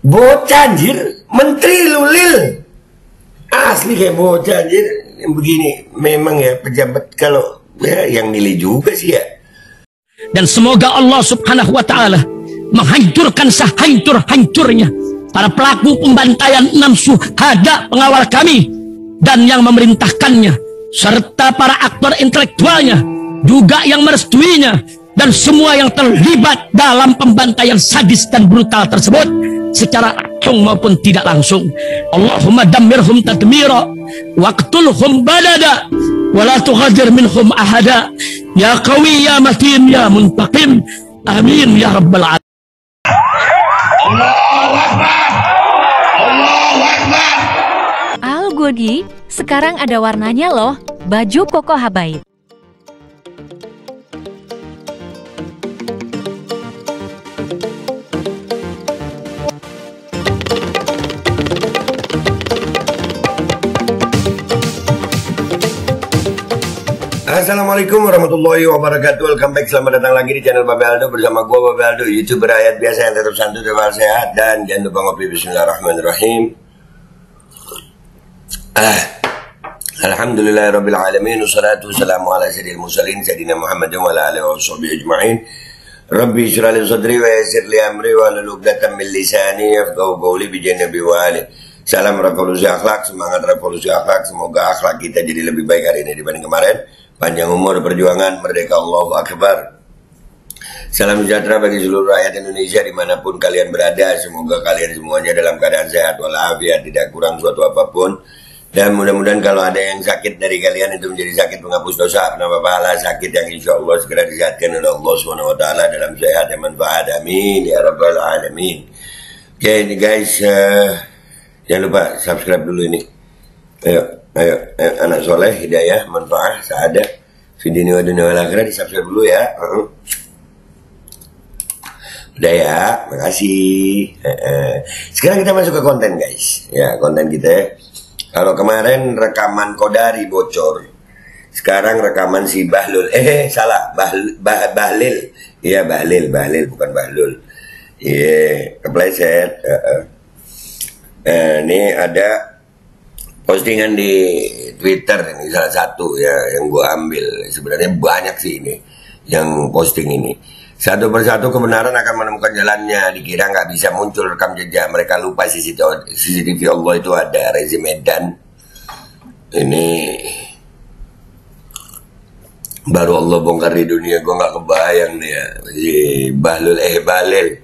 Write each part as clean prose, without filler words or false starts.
Bocah anjir, menteri lulil. Asli kayak bocah anjir. Yang begini memang ya pejabat kalau ya yang nilai juga sih ya. Dan semoga Allah Subhanahu wa taala menghancurkan sehancur-hancurnya para pelaku pembantaian 6 syuhada pengawal kami dan yang memerintahkannya, serta para aktor intelektualnya juga yang merestuinya, dan semua yang terlibat dalam pembantaian sadis dan brutal tersebut secara langsung maupun tidak langsung. Allahumma dammirhum tadmira waqtulhum balada wala tughadir minhum ahada ya qawi ya matin ya muntaqim amin ya rabbal alamin. Allahu Akbar, Allahu Akbar. Al Godi, sekarang ada warnanya loh, baju Koko Habaib. Assalamualaikum warahmatullahi wabarakatuh. Welcome back, selamat datang lagi di channel Babe Aldo bersama gue Babe Aldo, YouTuber rakyat biasa yang tetap santuy, tetap sehat, dan jangan lupa ngopi. Bismillahirrahmanirrahim. Alhamdulillahirabbil alamin, wassalatu wassalamu ala sayyidil mursalin sayyidina Muhammadin wa ala alihi washabihi ajma'in. Rabbi shrah li sadri wa yassir li amri wa hlul 'uqdatam min lisani yafqahu qawli bi janabi wa ali. Salam revolusi akhlak, semangat revolusi akhlak. Semoga akhlak kita jadi lebih baik hari ini dibanding kemarin. Panjang umur, perjuangan, merdeka, Allahu Akbar. Salam sejahtera bagi seluruh rakyat Indonesia dimanapun kalian berada. Semoga kalian semuanya dalam keadaan sehat walafiat, tidak kurang suatu apapun. Dan mudah-mudahan kalau ada yang sakit dari kalian itu menjadi sakit penghapus dosa, penambah pahala, sakit yang insya Allah segera disehatkan oleh Allah SWT dalam sehat dan manfaat. Amin ya rabbal alamin. Oke, ini guys, jangan lupa subscribe dulu ini. Ayo, anak soleh, hidayah, manfaat, saadah, video ini dunia wal akhirah, di subscribe dulu ya. Udah ya, makasih. Sekarang kita masuk ke konten guys. Ya, konten kita. Kalau kemarin rekaman Kodari bocor, sekarang rekaman si Bahlul. Salah, Bahlil. Iya, Bahlil bukan Bahlul. Iya, kepleset. Ini ada postingan di Twitter, ini salah satu ya yang gue ambil. Sebenarnya banyak sih ini yang posting ini. Satu persatu kebenaran akan menemukan jalannya. Dikira nggak bisa muncul rekam jejak, mereka lupa CCTV Allah itu ada. Rezi Medan ini baru Allah bongkar di dunia, gue nggak kebayang nih ya. Bahlul Balil.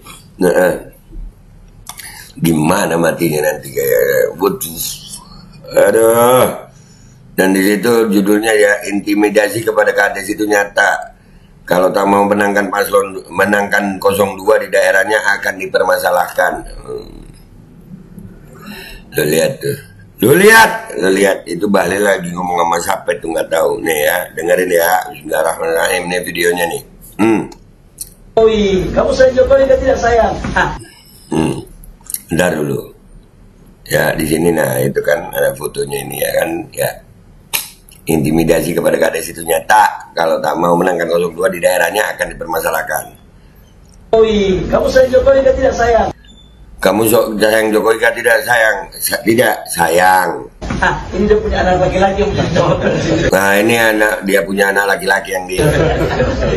Gimana matinya nanti kayak waduh. Aduh. Dan di situ judulnya ya, intimidasi kepada Kades itu nyata. Kalau tak mau menangkan 02 di daerahnya akan dipermasalahkan. Lo lihat tuh. Lo lihat itu Bahlil lagi ngomong sama siapa itu nggak tahu nih ya. Dengerin ya. Bismillahirrahmanirrahim, nih videonya nih. Kamu sayang Jokowi kan tidak sayang? Bentar dulu. Ya di sini, nah itu kan ada fotonya ini ya kan ya. Intimidasi kepada Kades itu nyata. Kalau tak mau menangkan 02 di daerahnya akan dipermasalahkan. Kamu sayang Jokowi kan tidak sayang? Kamu sayang Jokowi kan tidak sayang? Tidak sayang. Ini dia punya anak laki-laki yang cowok. Nah ini dia punya anak laki-laki yang dia.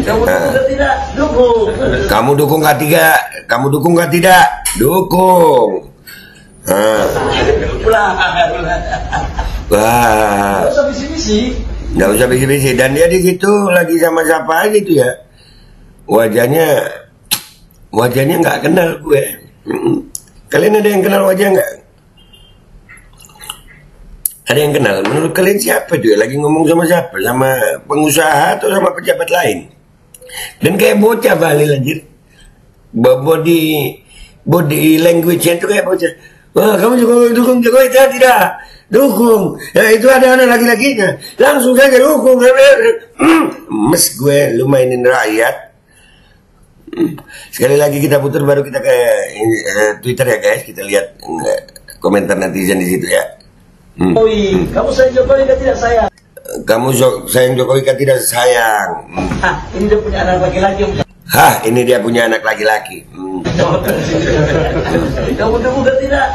Kamu tidak dukung. Kamu dukung gak tidak? Kamu dukung gak tidak? Dukung. Wah. Nggak usah bisi-bisi. Dan dia di situ lagi sama siapa gitu ya. Wajahnya nggak kenal gue. Kalian ada yang kenal wajah nggak? Ada yang kenal? Menurut kalian siapa itu ya? Lagi ngomong sama siapa? Sama pengusaha atau sama pejabat lain? Dan kayak bocah Bahlil anjir. Body language-nya itu kayak bocah. Wah, kamu juga dukung Jokowi? Tidak dukung. Ya itu ada anak laki-lakinya. Langsung saja dukung. Mes gue, lu mainin rakyat. Sekali lagi kita putar baru kita ke Twitter ya guys. Kita lihat komentar netizen di situ ya. Kamu sayang Jokowi kan tidak sayang? Kamu sayang Jokowi kan tidak sayang? Ini dia punya anak laki-laki yang Hah, ini dia punya anak laki-laki. Kamu dukung atau tidak?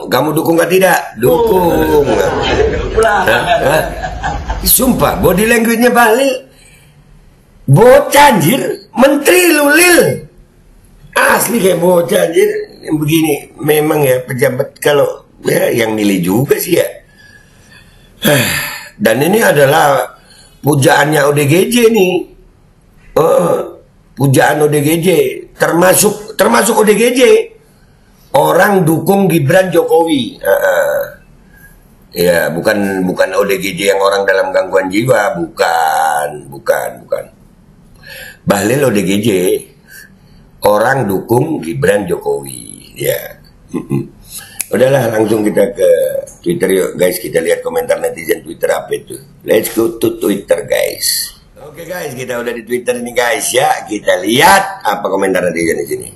Kamu dukung atau tidak? Dukung. Hah? Sumpah, body language-nya Bahlil bocah anjir, menteri lulil. Asli kayak bocah anjir. Yang begini, memang ya pejabat kalau ya yang nilai juga sih ya. Dan ini adalah pujaannya ODGJ nih. Pujaan ODGJ, termasuk ODGJ. Orang dukung Gibran Jokowi. Ya, bukan ODGJ yang orang dalam gangguan jiwa, bukan. Bahlil ODGJ, orang dukung Gibran Jokowi. Ya. Udahlah, langsung kita ke Twitter yuk guys, kita lihat komentar netizen Twitter apa itu. Let's go to Twitter guys. Oke guys, kita udah di Twitter nih guys ya. Kita lihat apa komentar netizen di sini.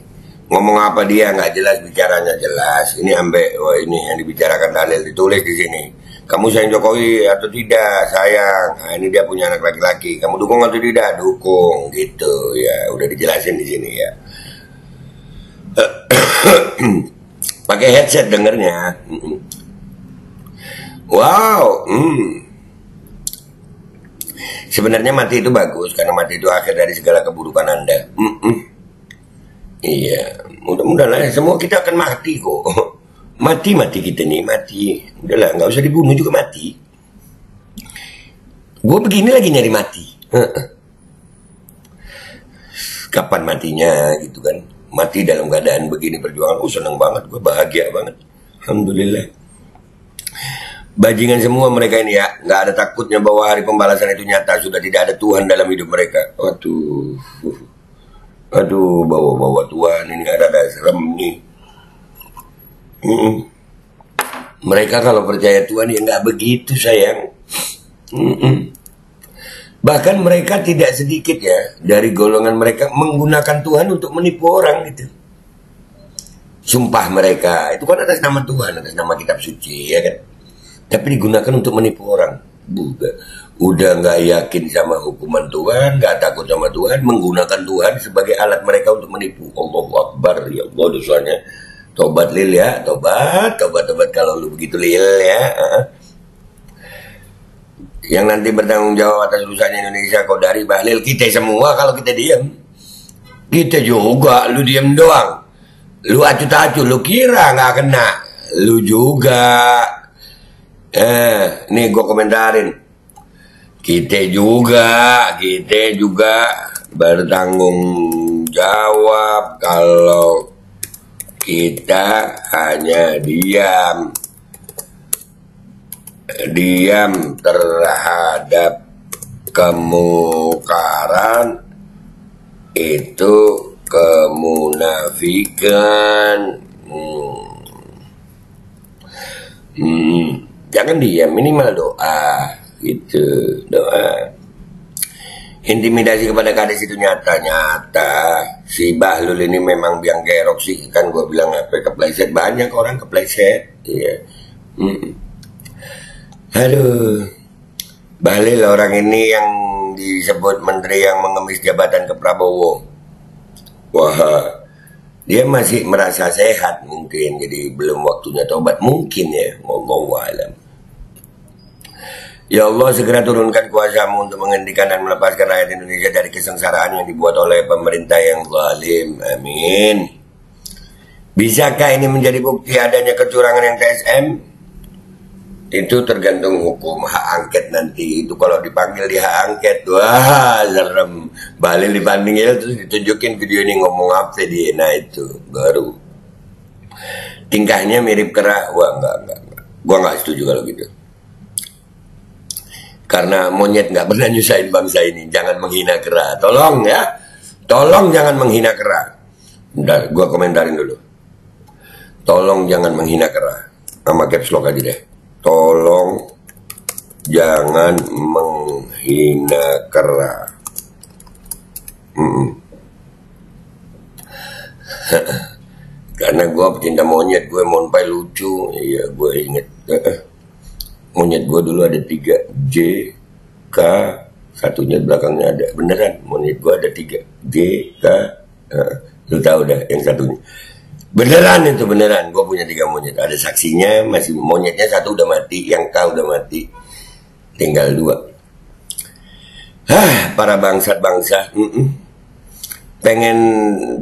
Ngomong apa dia nggak jelas, bicaranya jelas. Ini ambek, wah ini yang dibicarakan Bahlil ditulis di sini. Kamu sayang Jokowi atau tidak? Sayang. Nah, ini dia punya anak laki-laki. Kamu dukung atau tidak? Dukung, gitu ya. Udah dijelasin di sini ya. Pakai headset dengernya. Wow. Sebenarnya mati itu bagus karena mati itu akhir dari segala keburukan Anda. Iya, mudah-mudahan lah semua kita akan mati kok. Mati kita nih, mati. Udahlah, nggak usah dibunuh juga mati. Gue begini lagi nyari mati. Kapan matinya gitu kan? Mati dalam keadaan begini perjuangan. Seneng banget, gue bahagia banget. Alhamdulillah. Bajingan semua mereka ini ya. Nggak ada takutnya bahwa hari pembalasan itu nyata. Sudah tidak ada Tuhan dalam hidup mereka. Aduh, bawa-bawa Tuhan ini ada serem nih. Mereka kalau percaya Tuhan ya nggak begitu sayang. Bahkan mereka tidak sedikit ya dari golongan mereka menggunakan Tuhan untuk menipu orang gitu. Sumpah mereka itu kan atas nama Tuhan, atas nama kitab suci ya kan. Tapi digunakan untuk menipu orang. Udah nggak yakin sama hukuman Tuhan, nggak takut sama Tuhan, menggunakan Tuhan sebagai alat mereka untuk menipu. Allahu Akbar, ya Allah dosanya. Tobat Lil ya, tobat kalau lu begitu Lil ya. Yang nanti bertanggung jawab atas rusaknya Indonesia kau dari Bahlil, kita semua kalau kita diam. Kita juga, lu diam doang. Lu acut-acut, lu kira nggak kena. Lu juga. Nih gue komentarin. Kita juga bertanggung jawab kalau kita hanya diam terhadap kemungkaran, itu kemunafikan. Jangan diam, minimal doa gitu, doa. Intimidasi kepada kades itu nyata. Si Bahlul ini memang biang kerok sih, kan gue bilang apa, kepleset, banyak orang kepleset. Iya. Aduh, Bahlil orang ini yang disebut menteri yang mengemis jabatan ke Prabowo. Wah, dia masih merasa sehat mungkin, jadi belum waktunya tobat mungkin ya. Wallahu a'lam. Ya Allah, segera turunkan kuasa-Mu untuk menghentikan dan melepaskan rakyat Indonesia dari kesengsaraan yang dibuat oleh pemerintah yang zalim. Amin. Bisakah ini menjadi bukti adanya kecurangan yang TSM? Itu tergantung hukum hak angket nanti. Itu kalau dipanggil di hak angket, wah serem. Bahlil dibandingin terus ditunjukin video ini ngomong apa dia. Nah itu baru. Tingkahnya mirip kera. Wah enggak. Gua nggak setuju kalau gitu. Karena monyet nggak pernah nyusahin bangsa ini. Jangan menghina kera. Tolong ya. Tolong jangan menghina kera. Bentar, gue komentarin dulu. Tolong jangan menghina kera. Sama caps lock aja deh. Tolong jangan menghina kera. Karena gue pecinta monyet. Gue monpai lucu. Iya gue inget. Monyet gue dulu ada 3 J, K, satunya belakangnya ada. Beneran, monyet gue ada 3. J K. Lu tahu dah yang satunya. Beneran itu beneran. Gue punya 3 monyet. Ada saksinya, masih monyetnya 1 udah mati, yang K udah mati. Tinggal 2. Para bangsat-bangsa. Pengen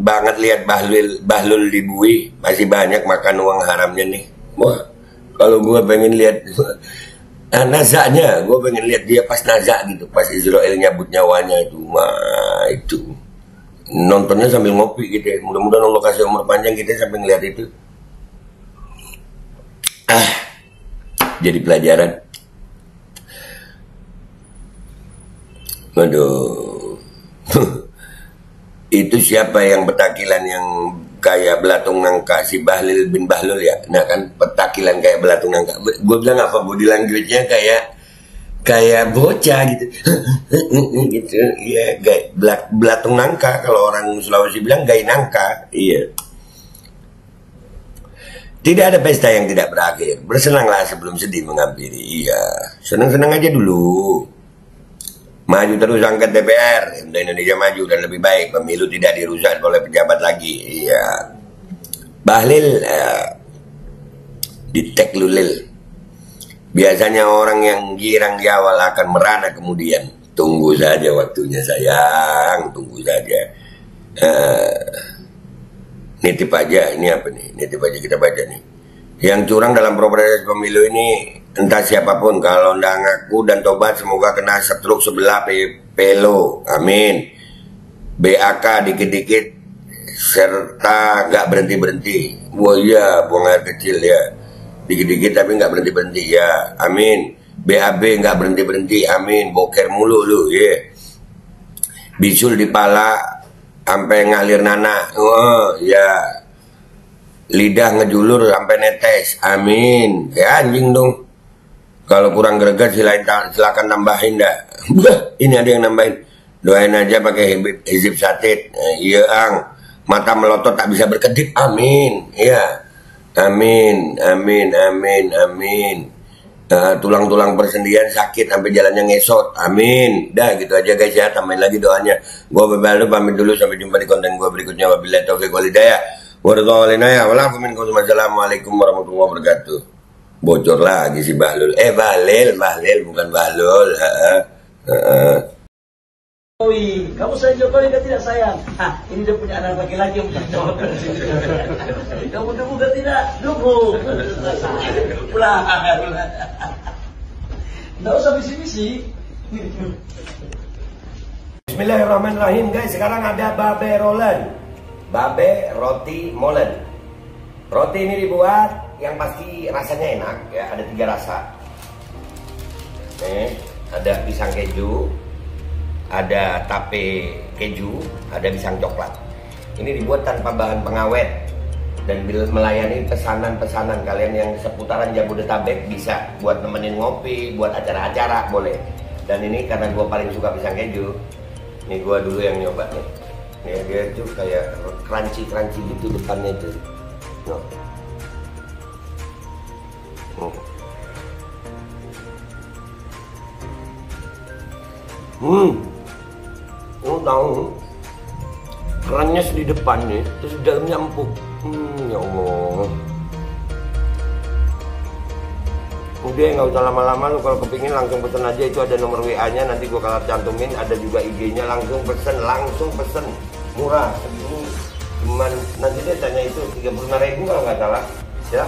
banget lihat Bahlul dibui. Masih banyak makan uang haramnya nih. Wah, kalau gue pengen lihat nazaknya, gue pengen lihat dia pas nazak gitu, pas Israel nyabut nyawanya itu, itu nontonnya sambil ngopi gitu ya. Mudah-mudahan Allah kasih umur panjang kita sampai ngeliat itu. Jadi pelajaran. Aduh. Itu siapa yang petakilan yang kayak belatung nangka, si Bahlil bin Bahlul ya. Nah kan petakilan kayak belatung nangka. Gue bilang apa, body language-nya kayak bocah gitu. Gitu. Iya, belatung nangka, kalau orang Sulawesi bilang gai nangka. Iya. Tidak ada pesta yang tidak berakhir. Bersenanglah sebelum sedih menghampiri. Iya, senang-senang aja dulu. Maju terus angkat DPR, Indonesia maju dan lebih baik. Pemilu tidak dirusak oleh pejabat lagi. Iya. Bahlil ditek lulil. Biasanya orang yang girang di awal akan merana kemudian. Tunggu saja waktunya sayang, tunggu saja. Nitip aja, ini apa nih? Nitip aja kita baca nih. Yang curang dalam proses pemilu ini entah siapapun, kalau ndak ngaku dan tobat semoga kena setruk sebelah pelo, amin. BAK dikit-dikit serta gak berhenti-berhenti. Wah iya, buang air kecil ya. Dikit-dikit tapi gak berhenti-berhenti ya, amin. BAB gak berhenti-berhenti, amin. Boker mulu lu ya. Bisul di pala sampai ngalir nana, oh ya. Lidah ngejulur sampai netes, amin. Ya anjing dong. Kalau kurang greget silakan tambahin dah. Ini ada yang nambahin. Doain aja pakai hizib satit. Iya ang. Mata melotot tak bisa berkedip, amin. Iya. Amin, amin, amin, amin. Tulang-tulang persendian sakit sampai jalannya ngesot, amin. Dah gitu aja guys ya, tambahin lagi doanya. Gua Bahlul pamit dulu, sampai jumpa di konten gua berikutnya. Wabillahi taufiq wal hidayah. Wassalamualaikum warahmatullahi wabarakatuh. Bocor lagi si Bahlul. Bahlil bukan Bahlul. Kamu sayang Jokowi nggak tidak sayang? Ini dia punya anak laki-laki yang cocok. Kamu dukung nggak tidak? Dukung. Pulang. Nggak usah misi-misi. Bismillahirrahmanirrahim guys. Sekarang ada babe rolen, babe roti molen. Roti ini dibuat yang pasti rasanya enak ya. Ada 3 rasa. Ada pisang keju, ada tape keju, ada pisang coklat. Ini dibuat tanpa bahan pengawet dan melayani pesanan-pesanan kalian yang seputaran Jabodetabek. Bisa buat nemenin ngopi, buat acara-acara boleh. Dan ini karena gue paling suka pisang keju, ini gue dulu yang nyoba nih. Nih dia tuh kayak crunchy gitu depannya tuh. Tahu kerannya di depan nih, terus di dalamnya empuk. Ya Allah. Udah nggak usah lama-lama, lu kalau kepingin langsung pesen aja, itu ada nomor WA-nya, nanti gua kalau cantumin, ada juga IG-nya, langsung pesen, murah segini, cuman nanti dia tanya itu 35.000 kalau nggak salah, ya.